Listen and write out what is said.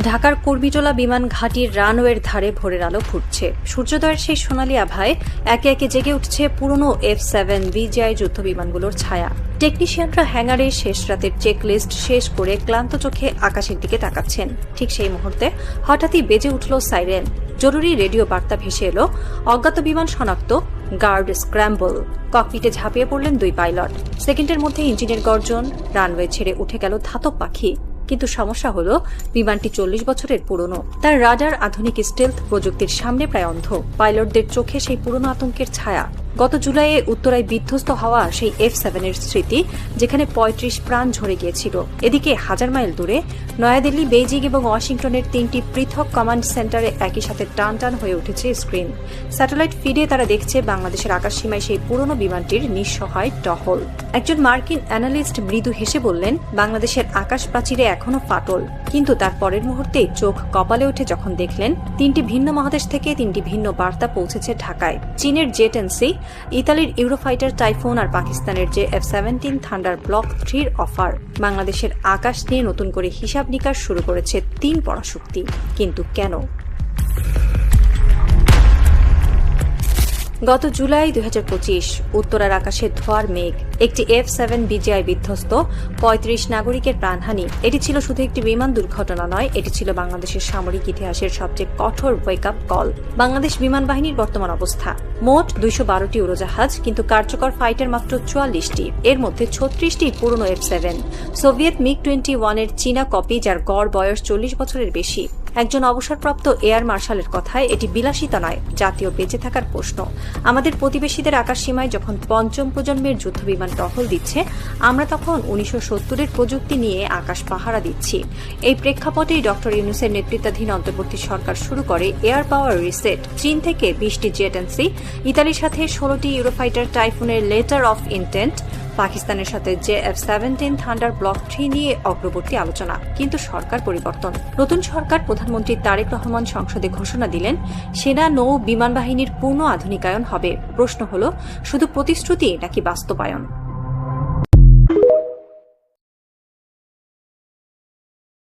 ঢাকার কর্মীটোলা বিমান ঘাঁটির রানওয়ের ধারে ভোরের আলো ফুটছে। সূর্যোদয়ের সেই সোনালী আভায় একে একে জেগে উঠছে পুরনো F-7 বিজিআই যুদ্ধ বিমানগুলোর ছায়া। টেকনিশিয়ানরা হ্যাঙ্গারে শেষ রাতের চেকলিস্ট শেষ করে ক্লান্ত চোখে আকাশের দিকে তাকাচ্ছেন। ঠিক সেই মুহূর্তে হঠাৎই বেজে উঠল সাইরেন। জরুরি রেডিও বার্তা ভেসে এলো, অজ্ঞাত বিমান শনাক্ত, গার্ড স্ক্র্যাম্বল। ককপিটে ঝাঁপিয়ে পড়লেন দুই পাইলট। সেকেন্ডের মধ্যে ইঞ্জিনের গর্জন, রানওয়ে ছেড়ে উঠে গেল ধাতব পাখি। কিন্তু সমস্যা হলো বিমানটি 40 বছরের পুরনো। তার রাডার আধুনিক স্টেলথ প্রযুক্তির সামনে প্রায় অন্ধ। পাইলটদের চোখে সেই পুরনো আতঙ্কের ছায়া। গত জুলাইয়ে উত্তরায় বিধ্বস্ত হওয়া সেই F-7 এর স্মৃতি, যেখানে 35 প্রাণ ঝরে গিয়েছিল। এদিকে হাজার মাইল দূরে নয়াদিল্লি, বেইজিং এবং ওয়াশিংটনের 3টি পৃথক কমান্ড সেন্টারে একই সাথে টান টান হয়ে উঠেছে স্ক্রিন। স্যাটেলাইট ফিডে তারা দেখছে বাংলাদেশের আকাশসীমায় সেই পুরনো বিমানটির নিঃসহায় টহল। একজন মার্কিন অ্যানালিস্ট মৃদু হেসে বললেন, বাংলাদেশের আকাশ প্রাচীরে এখনো ফাটল। কিন্তু তার পরের মুহূর্তেই চোখ কপালে উঠে যখন দেখলেন 3টি ভিন্ন মহাদেশ থেকে 3টি ভিন্ন বার্তা পৌঁছেছে ঢাকায়। চীনের জেট-এনসি, ইতালির ইউরোফাইটার টাইফুন আর পাকিস্তানের যে F-17 থান্ডার ব্লক 3 অফার। বাংলাদেশের আকাশ নিয়ে নতুন করে হিসাব নিকাশ শুরু করেছে 3 পরাশক্তি। কিন্তু কেন? গত জুলাই 2025 উত্তরার আকাশে ধোয়ার মেঘ, একটি F-7 বিজিআই বিধ্বস্ত, 35 নাগরিকের প্রাণহানি। এটি ছিল শুধু একটি বিমান দুর্ঘটনা নয়, এটি ছিল বাংলাদেশের সামরিক ইতিহাসের সবচেয়ে কঠোর ওয়েক আপ কল। বাংলাদেশ বিমান বাহিনীর বর্তমান অবস্থা: মোট 212টি উড়োজাহাজ, কিন্তু কার্যকর ফাইটার মাত্র 44টি। এর মধ্যে 36টি পুরনো F-7, সোভিয়েত MiG-21 এর চীনা কপি, যার গড় বয়স 40 বছরের বেশি। একজন অবসরপ্রাপ্ত এয়ার মার্শালের কথায়, এটি বিলাসিতা নয়, জাতীয় বেঁচে থাকার প্রশ্ন। আমাদের প্রতিবেশীদের আকাশসীমায় যখন পঞ্চম প্রজন্মের যুদ্ধবিমান টহল দিচ্ছে, আমরা তখন 1970-এর প্রযুক্তি নিয়ে আকাশ পাহারা দিচ্ছি। এই প্রেক্ষাপটেই ডক্টর ইউনূসের নেতৃত্বাধীন অন্তর্বর্তী সরকার শুরু করে এয়ার পাওয়ার রিসেট। চীন থেকে 20টি জেট-এনসি, ইতালির সাথে 16টি ইউরোফাইটার টাইফুনের লেটার অফ ইন্টেন্ট, পাকিস্তানের সাথে যে F-17 থান্ডার ব্লক 3 নিয়ে অগ্রবর্তী আলোচনা। কিন্তু সরকার পরিবর্তন। নতুন সরকার প্রধানমন্ত্রী তারেক রহমান সংসদে ঘোষণা দিলেন, সেনা নৌ বিমান বাহিনীর পূর্ণ আধুনিকায়ন হবে। প্রশ্ন হলো, শুধু প্রতিশ্রুতি নাকি বাস্তবায়ন?